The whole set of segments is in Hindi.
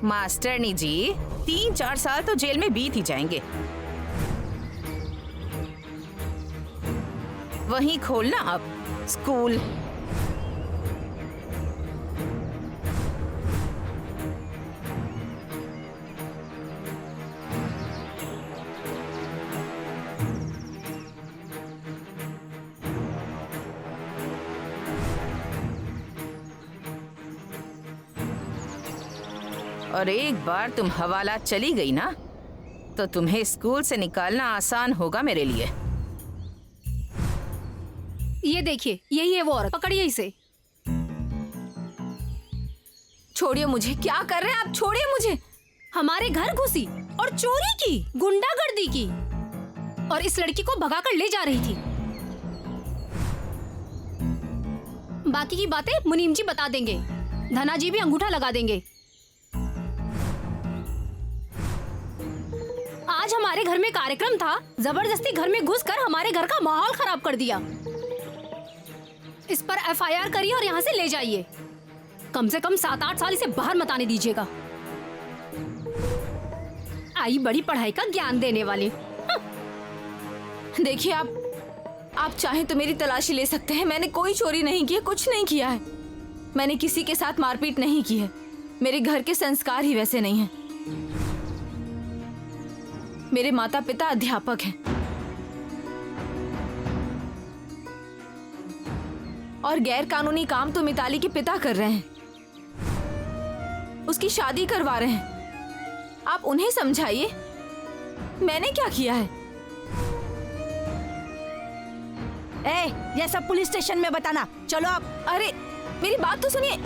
मास्टरनी जी, 3-4 साल तो जेल में बीत ही जाएंगे। वहीं खोलना अब स्कूल। और एक बार तुम हवाला चली गई ना, तो तुम्हें स्कूल से निकालना आसान होगा मेरे लिए। ये देखिए, यही है वो औरत, पकड़िए इसे। छोड़िए मुझे, क्या कर रहे हैं आप? छोड़िए मुझे। हमारे घर घुसी और चोरी की, गुंडागर्दी की, और इस लड़की को भगाकर ले जा रही थी। बाकी की बातें मुनीम जी बता देंगे, धना जी भी अंगूठा लगा देंगे। आज हमारे घर में कार्यक्रम था, जबरदस्ती घर में घुसकर हमारे घर का माहौल खराब कर दिया। इस पर एफआईआर करिए और यहाँ से ले जाइए। कम से कम 7-8 साल इसे बाहर मत आने दीजिएगा। आई बड़ी पढ़ाई का ज्ञान देने वाले। देखिए आप चाहें तो मेरी तलाशी ले सकते हैं। मैंने कोई चोरी नहीं की है, कुछ नहीं किया है। मैंने किसी के साथ मारपीट नहीं की है। मेरे घर के संस्कार ही वैसे नहीं हैं। मेरे माता पिता अध्यापक हैं और गैर कानूनी काम तो मिताली के पिता कर रहे हैं। उसकी शादी करवा रहे हैं। आप उन्हें समझाइए, मैंने क्या किया है। ये सब पुलिस स्टेशन में बताना। चलो आप। अरे मेरी बात तो सुनिए।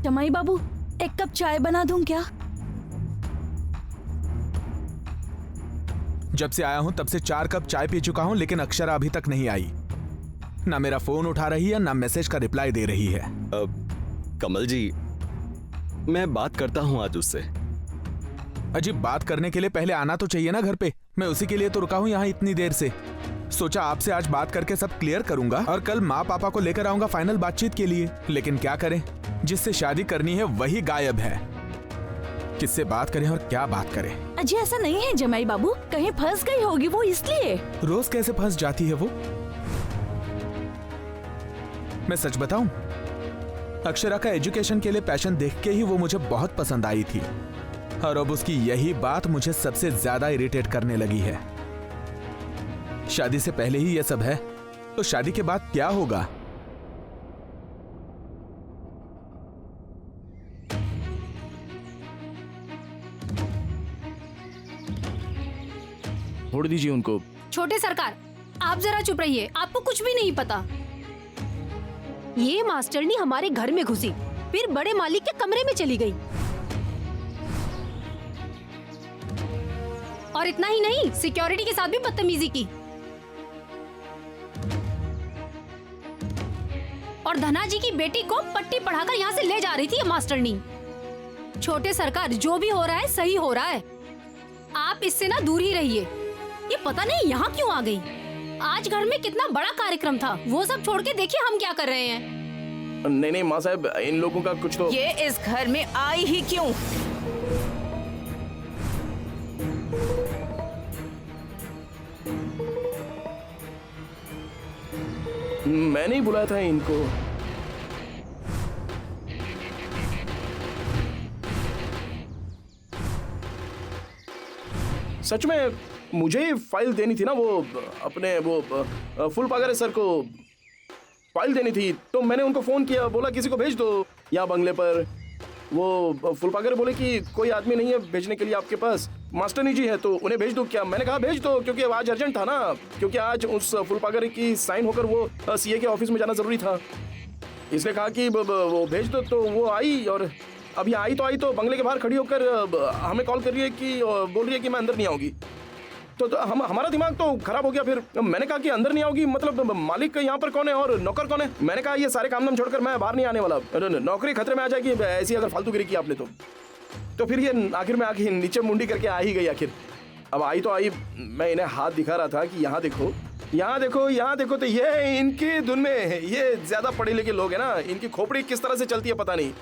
जमाई बाबू, एक कप चाय बना दूं क्या? जब से आया हूं तब से 4 कप चाय पी चुका हूं, लेकिन अक्षरा अभी तक नहीं आई। ना मेरा फोन उठा रही है, ना मैसेज का रिप्लाई दे रही है। कमल जी, मैं बात करता हूं आज उससे। अजीब, बात करने के लिए पहले आना तो चाहिए ना घर पे। मैं उसी के लिए तो रुका हूं यहाँ इतनी देर से। सोचा आपसे आज बात करके सब क्लियर करूंगा और कल माँ पापा को लेकर आऊंगा फाइनल बातचीत के लिए। लेकिन क्या करें, जिससे शादी करनी है वही गायब है। किससे बात करें और क्या बात करें? अजी ऐसा नहीं है जमाई बाबू, कहीं फंस गई होगी वो, इसलिए। रोज कैसे फंस जाती है वो? मैं सच बताऊं, अक्षरा का एजुकेशन के लिए पैशन देख के ही वो मुझे बहुत पसंद आई थी। और अब उसकी यही बात मुझे सबसे ज्यादा इरिटेट करने लगी है। शादी से पहले ही ये सब है, तो शादी के बाद क्या होगा? छोड़ दीजिए उनको। छोटे सरकार, आप जरा चुप रहिए, आपको कुछ भी नहीं पता। ये मास्टरनी हमारे घर में घुसी, फिर बड़े मालिक के कमरे में चली गई, और इतना ही नहीं, सिक्योरिटी के साथ भी बदतमीजी की। और धना जी की बेटी को पट्टी पढ़ाकर यहाँ से ले जा रही थी ये मास्टरनी। छोटे सरकार, जो भी हो रहा है सही हो रहा है, आप इससे ना दूर ही रहिए। ये पता नहीं यहाँ क्यों आ गई। आज घर में कितना बड़ा कार्यक्रम था, वो सब छोड़ के देखिए हम क्या कर रहे हैं। नहीं नहीं माँ साहब, इन लोगों का कुछ तो। ये इस घर में आई ही क्यों? मैं नहीं बुलाया था इनको। सच में मुझे ही फाइल देनी थी ना, वो अपने वो फुल पागरे सर को फाइल देनी थी। तो मैंने उनको फोन किया, बोला किसी को भेज दो यहाँ बंगले पर। वो फुल पागरे बोले कि कोई आदमी नहीं है भेजने के लिए आपके पास, मास्टरनी जी है तो उन्हें भेज दो क्या। मैंने कहा भेज दो, क्योंकि आज अर्जेंट था ना, क्योंकि आज उस फुल पागरे की साइन होकर वो सीए के ऑफिस में जाना जरूरी था। इसने कहा कि वो भेज दो, तो वो आई, और अभी आई तो बंगले के बाहर खड़ी होकर हमें कॉल कर रही है कि बोल रही है कि मैं अंदर नहीं आऊंगी। तो हमारा दिमाग तो खराब हो गया। फिर मैंने कहा कि अंदर नहीं आओगी मतलब मालिक यहाँ पर कौन है और नौकर कौन है। मैंने कहा ये सारे काम छोड़कर मैं बाहर नहीं आने वाला, नौकरी खतरे में आ जाएगी ऐसी अगर फालतूगिरी की आपने तो फिर ये आखिर में आके नीचे मुंडी करके आ ही गई। आखिर अब आई तो आई, मैं इन्हें हाथ दिखा रहा था कि यहाँ देखो, यहाँ देखो, यहाँ देखो। तो ये इनकी धुन में, ये ज्यादा पढ़े लिखे लोग हैं ना, इनकी खोपड़ी किस तरह से चलती है पता नहीं।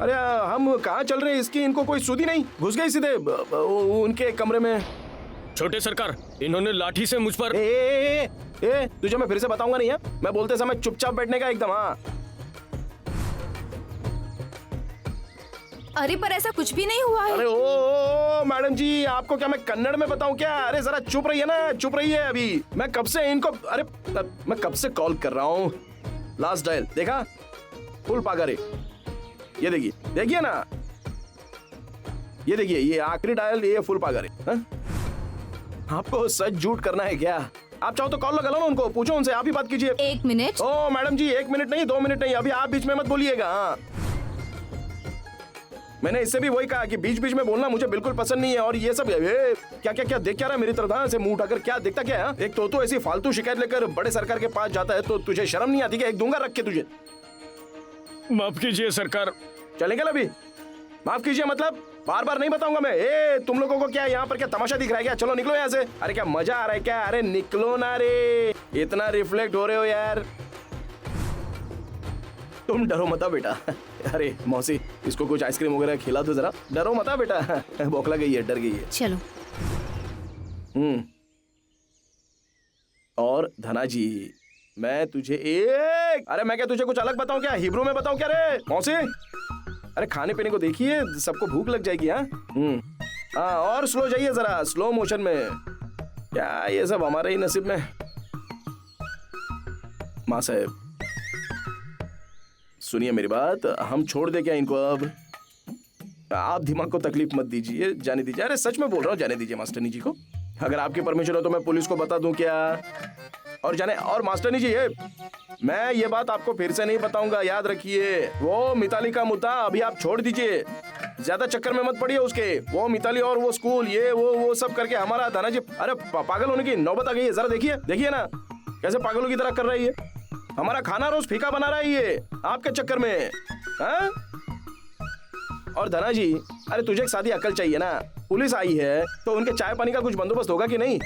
अरे हम कहाँ चल रहे हैं, इसकी इनको कोई सुधी नहीं। घुस गई सीधे उनके कमरे में। छोटे सरकार, इन्होंने लाठी से मुझ पर। ए, तुझे मैं फिर से बताऊंगा नहीं है, मैं बोलते समय चुपचाप बैठने का एकदम। हाँ अरे पर ऐसा कुछ भी नहीं हुआ है। अरे ओ मैडम जी, आपको क्या मैं कन्नड़ में बताऊं क्या? अरे जरा चुप रहिए ना, चुप रहिए। अभी मैं कब से इनको, अरे मैं कब से कॉल कर रहा हूँ। लास्ट डायल देखा, फुल पागरे। ये देखिए, देखिए ना, ये देखिए, ये आखिरी डायल, ये फुल पागरे। आपको सच झूठ करना है क्या? आप चाहो तो कॉल लगा लो ना उनको, पूछो उनसे, आप ही बात कीजिए। 1 मिनट। ओ मैडम जी, 1 मिनट नहीं, 2 मिनट नहीं, अभी आप बीच में मत बोलिएगा। हाँ, मैंने इससे भी वही कहा कि बीच बीच में बोलना मुझे बिल्कुल पसंद नहीं है। और ये सब क्या क्या क्या देख क्या रहा है मेरी तरफ? हाँ, ऐसे मुंह उठाकर क्या देखता क्या है? एक तो ऐसी फालतू शिकायत लेकर बड़े सरकार के पास जाता है, तो तुझे शर्म नहीं आती क्या? एक दूंगा रख के तुझे। माफ कीजिए सरकार। चलेंगे अभी? माफ कीजिए मतलब बार बार नहीं बताऊंगा मैं। तुम लोगों को क्या यहाँ पर क्या तमाशा दिख रहा है क्या? चलो निकलो यहाँ से। अरे क्या मजा आ रहा है क्या? अरे निकलो ना रे, इतना रिफ्लेक्ट हो रहे हो यार। तुम डरो मता बेटा। अरे मौसी, इसको कुछ आइसक्रीम वगैरह खिला दो जरा। डरो मता बेटा, बौखला गई है, डर गई है। चलो। और धना जी, मैं तुझे अरे मैं क्या तुझे कुछ अलग बताऊं क्या? हिब्रू में बताऊं क्या रे मौसी? अरे खाने पीने को देखिए, सबको भूख लग जाएगी। हाँ, और स्लो जाइए जरा, स्लो मोशन में। क्या ये सब हमारे ही नसीब में। माँ साहब सुनिए मेरी बात, हम छोड़ दे क्या इनको अब? आप दिमाग को तकलीफ मत दीजिए, जाने दीजिए। अरे सच में बोल रहा हूँ, जाने दीजिए मास्टरनी जी को। अगर आपकी परमिशन हो तो मैं पुलिस को बता दूं क्या? और जाने, और मास्टरनी जी, मैं ये बात आपको फिर से नहीं बताऊंगा, याद रखिए। वो मिताली का मुद्दा अभी आप छोड़ दीजिए, ज्यादा चक्कर में मत पड़िए उसके। वो मिताली और वो स्कूल, ये वो सब करके हमारा धना जी, अरे पागल होने की नौबत आ गई है। जरा देखिए, देखिए ना कैसे पागलों की तरह कर रही है। हमारा खाना रोज फीका बना रहा है ये आपके चक्कर में। हाँ? और धना जी, अरे तुझे एक सादी अकल चाहिए ना। पुलिस आई है तो उनके चाय पानी का कुछ बंदोबस्त होगा कि नहीं?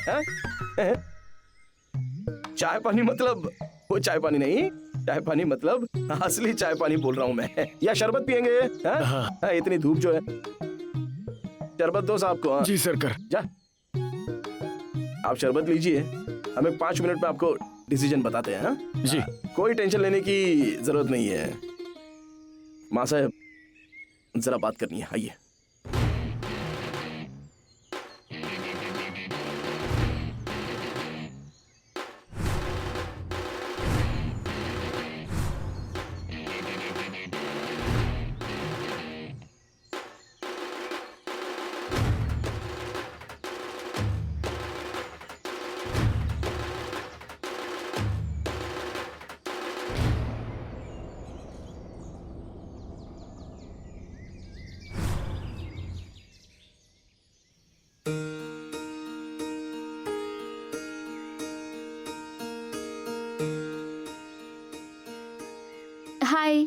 चाय पानी मतलब वो चाय पानी नहीं, चाय पानी मतलब असली चाय पानी बोल रहा हूँ मैं। या शरबत पियेंगे? हाँ? इतनी धूप जो है, शरबत दो साहब को। जी सरकार। जा, आप शरबत लीजिए, हमें 5 मिनट में आपको डिसीजन बताते हैं। हाँ? जी। कोई टेंशन लेने की जरूरत नहीं है। माँ साहब जरा बात करनी है, आइए। हाय।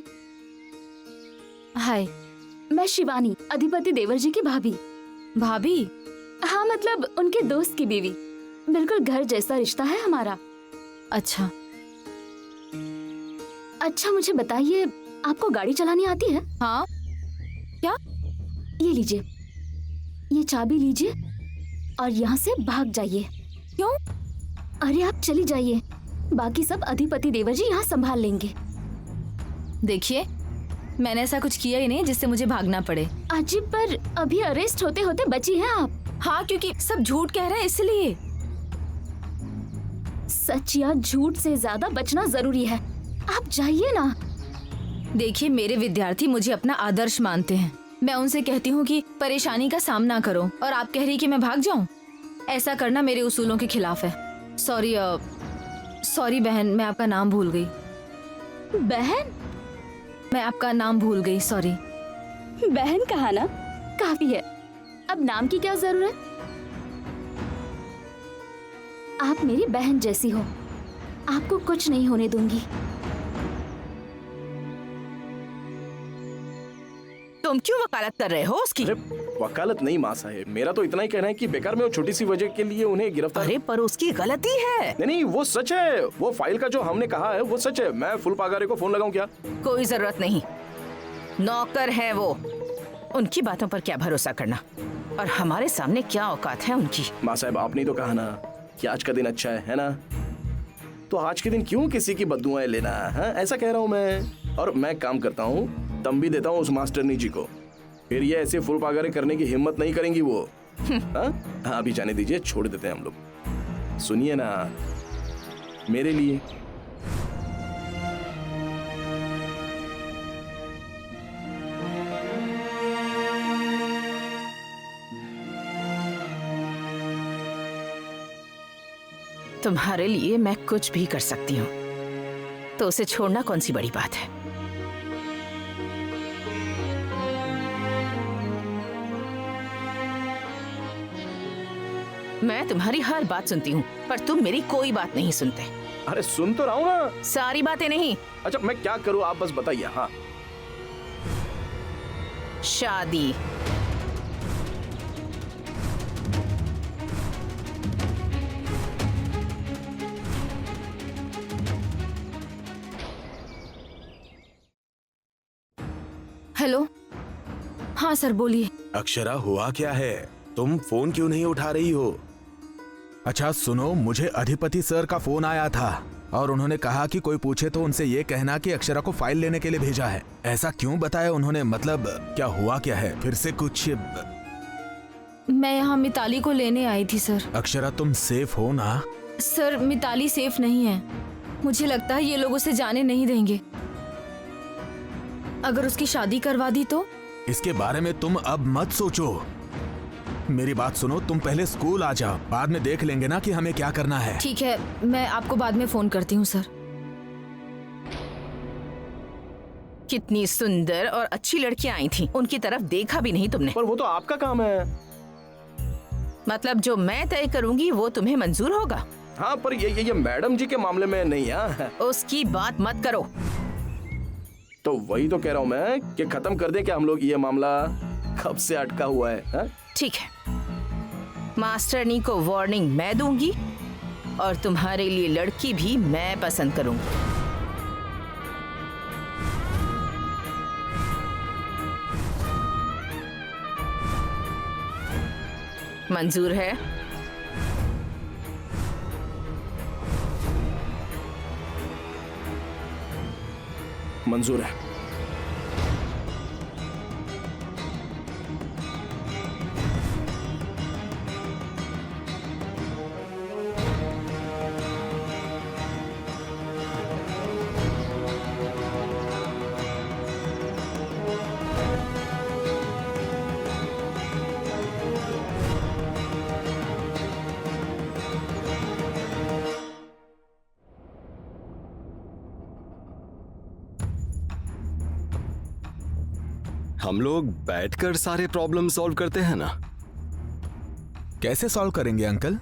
हाय, मैं शिवानी, अधिपति देवर जी की भाभी। भाभी? हाँ, मतलब उनके दोस्त की बीवी। बिल्कुल घर जैसा रिश्ता है हमारा। अच्छा। अच्छा, मुझे बताइए, आपको गाड़ी चलानी आती है? हाँ। क्या? ये लीजिए, ये चाबी लीजिए और यहाँ से भाग जाइए। क्यों? अरे आप चली जाइए, बाकी सब अधिपति देवर जी यहाँ संभाल लेंगे। देखिए, मैंने ऐसा कुछ किया ही नहीं जिससे मुझे भागना पड़े। अजीब, पर अभी अरेस्ट होते होते बची हैं आप। हाँ, क्योंकि सब झूठ कह रहे हैं इसलिए। सच या झूठ से ज्यादा बचना जरूरी है। आप जाइए ना। देखिए, मेरे विद्यार्थी मुझे अपना आदर्श मानते हैं। मैं उनसे कहती हूँ कि परेशानी का सामना करो, और आप कह रही कि मैं भाग जाऊँ? ऐसा करना मेरे उसूलों के खिलाफ है। सॉरी बहन, मैं आपका नाम भूल गई। बहन? मैं आपका नाम भूल गई, सॉरी। बहन कहा ना, काफी है। अब नाम की क्या जरूरत? आप मेरी बहन जैसी हो, आपको कुछ नहीं होने दूंगी। तुम क्यों वकालत कर रहे हो उसकी? अरे वकालत नहीं माँ साहेब, मेरा तो इतना ही कहना है कि बेकार में वो छोटी सी वजह के लिए उन्हें गिरफ्तार। अरे पर उसकी गलती है। नहीं, वो सच है। वो फाइल का जो हमने कहा है वो सच है। मैं फुल पगारे को फोन लगाऊं क्या? कोई जरूरत नहीं, नौकर है वो। उनकी बातों पर क्या भरोसा करना, और हमारे सामने क्या औकात है उनकी। माँ साहब, आपने तो कहा ना कि आज का दिन अच्छा है ना? तो आज के दिन क्यों किसी की बददुआएं लेना है? ऐसा कह रहा हूँ मैं। और मैं काम करता हूँ, दम भी देता हूँ उस मास्टरनी जी को। फिर ये ऐसे फुल पगारे करने की हिम्मत नहीं करेंगी वो। हाँ, अभी जाने दीजिए, छोड़ देते हैं हम लोग। सुनिए ना, मेरे लिए तुम्हारे लिए मैं कुछ भी कर सकती हूँ, तो उसे छोड़ना कौन सी बड़ी बात है। मैं तुम्हारी हर बात सुनती हूँ, पर तुम मेरी कोई बात नहीं सुनते। अरे सुन तो रहा हूँ ना। सारी बातें नहीं। अच्छा, मैं क्या करूँ आप बस बताइए। हाँ, शादी। हेलो। हाँ सर, बोलिए। अक्षरा, हुआ क्या है? तुम फोन क्यों नहीं उठा रही हो? अच्छा सुनो, मुझे अधिपति सर का फोन आया था और उन्होंने कहा कि कोई पूछे तो उनसे ये कहना कि अक्षरा को फाइल लेने के लिए भेजा है। ऐसा क्यों बताया उन्होंने? मतलब क्या हुआ क्या है? फिर से कुछ? मैं यहाँ मिताली को लेने आई थी सर। अक्षरा, तुम सेफ हो ना? सर, मिताली सेफ नहीं है। मुझे लगता है ये लोग उसे जाने नहीं देंगे। अगर उसकी शादी करवा दी तो? इसके बारे में तुम अब मत सोचो। मेरी बात सुनो, तुम पहले स्कूल आ जाओ, बाद में देख लेंगे ना कि हमें क्या करना है। ठीक है, मैं आपको बाद में फोन करती हूँ सर। कितनी सुंदर और अच्छी लड़कियां आई थी, उनकी तरफ देखा भी नहीं तुमने। पर वो तो आपका काम है। मतलब जो मैं तय करूंगी वो तुम्हें मंजूर होगा? हाँ, पर ये मैडम जी के मामले में नहीं है। उसकी बात मत करो। तो वही तो कह रहा हूँ मैं कि खत्म कर दें क्या हम लोग ये मामला? कब से अटका हुआ है, हा? ठीक है, मास्टरनी को वार्निंग मैं दूंगी और तुम्हारे लिए लड़की भी मैं पसंद करूंगी। मंजूर है? मंजूर है। हम लोग बैठकर सारे प्रॉब्लम सॉल्व करते हैं ना। कैसे सॉल्व करेंगे अंकल?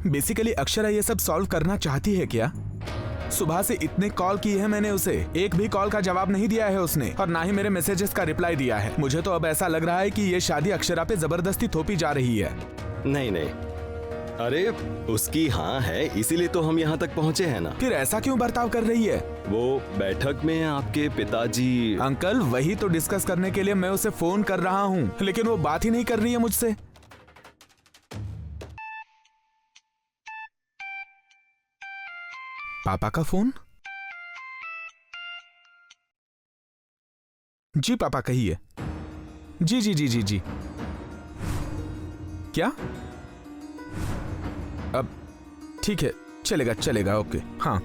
बेसिकली अक्षरा ये सब सॉल्व करना चाहती है क्या? सुबह से इतने कॉल किए हैं मैंने उसे, एक भी कॉल का जवाब नहीं दिया है उसने, और ना ही मेरे मैसेजेस का रिप्लाई दिया है। मुझे तो अब ऐसा लग रहा है कि ये शादी अक्षरा पे जबरदस्ती थोपी जा रही है। नहीं नहीं, अरे उसकी हाँ है, इसीलिए तो हम यहाँ तक पहुँचे हैं ना। फिर ऐसा क्यों बर्ताव कर रही है? वो बैठक में आपके पिताजी। अंकल वही तो डिस्कस करने के लिए मैं उसे फोन कर रहा हूँ, लेकिन वो बात ही नहीं कर रही है मुझसे। पापा का फोन? जी पापा कहिए। जी जी जी जी जी। क्या? अब ठीक है, चलेगा चलेगा, ओके हाँ।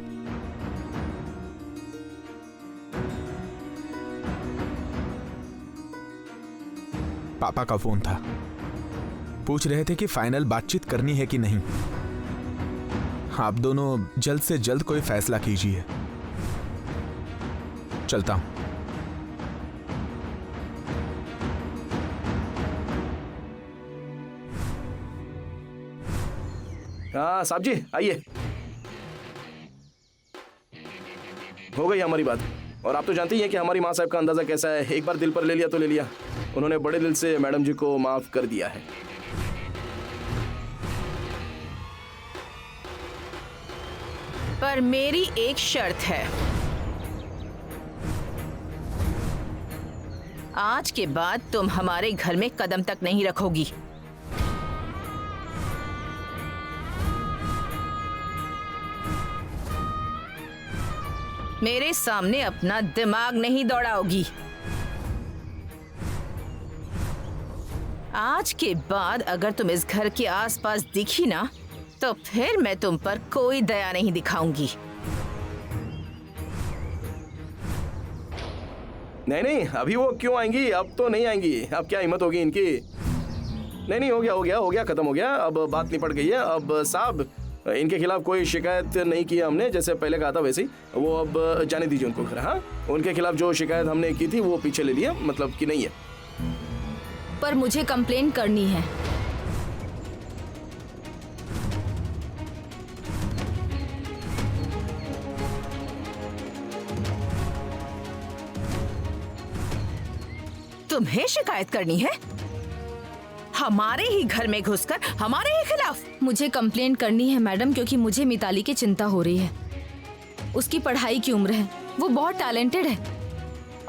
पापा का फोन था, पूछ रहे थे कि फाइनल बातचीत करनी है कि नहीं। आप दोनों जल्द से जल्द कोई फैसला कीजिए। चलता हूं। हाँ साहब जी आइए, हो गई हमारी बात। और आप तो जानते ही हैं कि हमारी माँ साहब का अंदाजा कैसा है, एक बार दिल पर ले लिया तो ले लिया। उन्होंने बड़े दिल से मैडम जी को माफ कर दिया है। पर मेरी एक शर्त है, आज के बाद तुम हमारे घर में कदम तक नहीं रखोगी। मेरे सामने अपना दिमाग नहीं दौड़ाओगी। आज के बाद अगर तुम इस घर के आसपास दिखी ना, तो फिर मैं तुम पर कोई दया नहीं दिखाऊंगी। नहीं नहीं, अभी वो क्यों आएंगी? अब तो नहीं आएंगी। अब क्या हिम्मत होगी इनकी? नहीं नहीं, हो गया, खत्म हो गया। अब बात निपट गई है। अब साहब इनके खिलाफ कोई शिकायत नहीं की हमने, जैसे पहले कहा था वैसे ही। वो अब जाने दीजिए उनको घर। हाँ, उनके खिलाफ जो शिकायत हमने की थी वो पीछे ले लिया, मतलब कि नहीं है। पर मुझे कंप्लेन करनी है। तुम्हें शिकायत करनी है? हमारे ही घर में घुसकर हमारे ही खिलाफ? मुझे कंप्लेन करनी है मैडम, क्योंकि मुझे मिताली की चिंता हो रही है। उसकी पढ़ाई की उम्र है, वो बहुत टैलेंटेड है,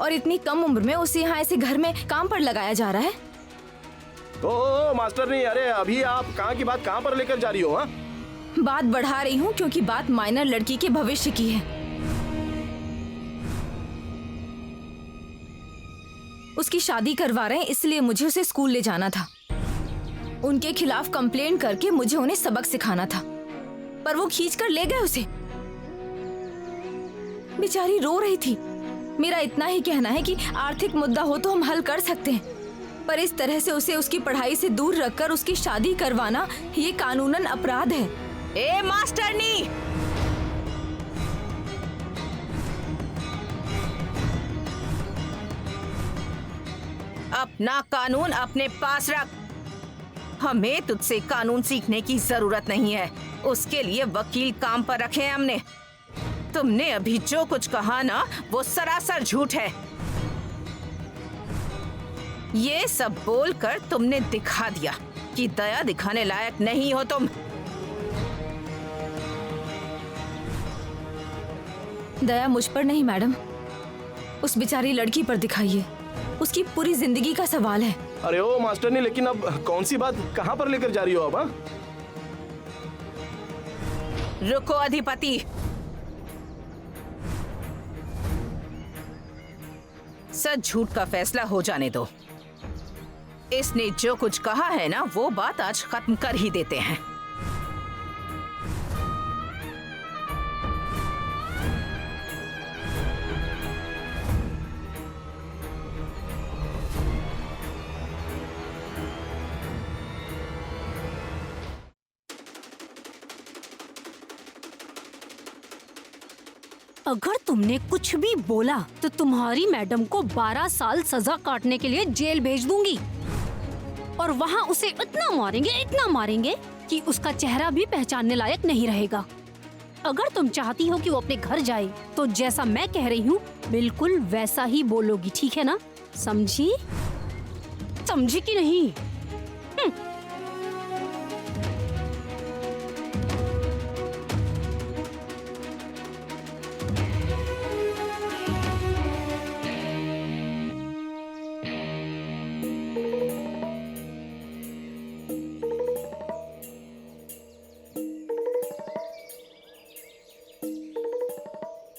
और इतनी कम उम्र में उसे यहाँ ऐसे घर में काम पर लगाया जा रहा है। ओ मास्टर नहीं, अरे अभी आप कहाँ की बात कहाँ पर लेकर जा रही हो? हाँ, बात बढ़ा रही हूँ क्योंकि बात माइनर लड़की के भविष्य की है। उसकी शादी करवा रहे हैं, इसलिए मुझे उसे स्कूल ले जाना था। उनके खिलाफ कंप्लेंट करके मुझे उन्हें सबक सिखाना था, पर वो खींचकर ले गए उसे। बेचारी रो रही थी। मेरा इतना ही कहना है कि आर्थिक मुद्दा हो तो हम हल कर सकते हैं, पर इस तरह से उसे उसकी पढ़ाई से दूर रखकर उसकी शादी करवाना ये कानूनन अपराध है। ए मास्टरनी, अपना कानून अपने पास रख। हमें तुझसे कानून सीखने की जरूरत नहीं है, उसके लिए वकील काम पर रखे हैं हमने। तुमने अभी जो कुछ कहा ना, वो सरासर झूठ है। ये सब बोलकर तुमने दिखा दिया कि दया दिखाने लायक नहीं हो तुम। दया मुझ पर नहीं मैडम, उस बेचारी लड़की पर दिखाइए। उसकी पूरी जिंदगी का सवाल है। अरे ओ मास्टर नहीं, लेकिन अब कौन सी बात कहाँ पर लेकर जा रही हो अब? हाँ, रुको अधिपति, सच झूठ का फैसला हो जाने दो। इसने जो कुछ कहा है ना, वो बात आज खत्म कर ही देते हैं। अगर तुमने कुछ भी बोला तो तुम्हारी मैडम को 12 साल सजा काटने के लिए जेल भेज दूंगी, और वहाँ उसे इतना मारेंगे कि कि उसका चेहरा भी पहचानने लायक नहीं रहेगा। अगर तुम चाहती हो कि वो अपने घर जाए तो जैसा मैं कह रही हूँ बिल्कुल वैसा ही बोलोगी, ठीक है ना? समझी? समझी कि नहीं?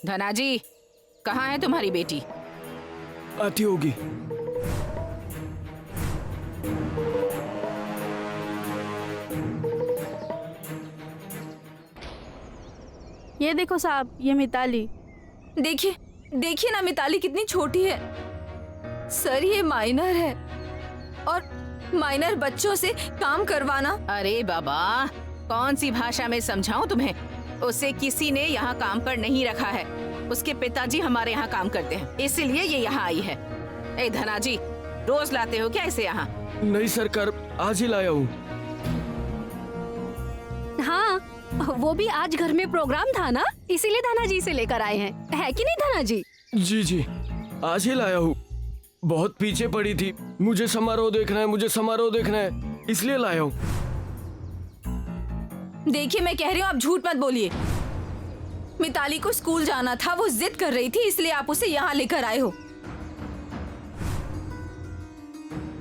धनाजी, कहाँ है तुम्हारी बेटी? आती होगी। ये देखो साहब, ये मिताली। देखिए देखिए ना मिताली कितनी छोटी है। सर ये माइनर है और माइनर बच्चों से काम करवाना। अरे बाबा, कौन सी भाषा में समझाऊं तुम्हें? उसे किसी ने यहाँ काम पर नहीं रखा है। उसके पिताजी हमारे यहाँ काम करते हैं, इसीलिए ये यहाँ आई है। ए धनाजी, रोज लाते हो क्या इसे यहाँ? नहीं सरकार, आज ही लाया हूँ। हाँ, वो भी आज घर में प्रोग्राम था ना, इसीलिए धना जी से लेकर आए हैं, है कि नहीं धना जी? जी जी, आज ही लाया हूँ। बहुत पीछे पड़ी थी, मुझे समारोह देखना है, मुझे समारोह देखना है, इसलिए लाया हूँ। देखिए मैं कह रही हूँ, आप झूठ मत बोलिए। मिताली को स्कूल जाना था, वो जिद कर रही थी, इसलिए आप उसे यहाँ लेकर आए हो।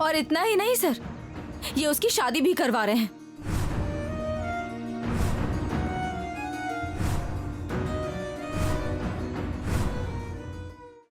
और इतना ही नहीं सर, ये उसकी शादी भी करवा रहे हैं।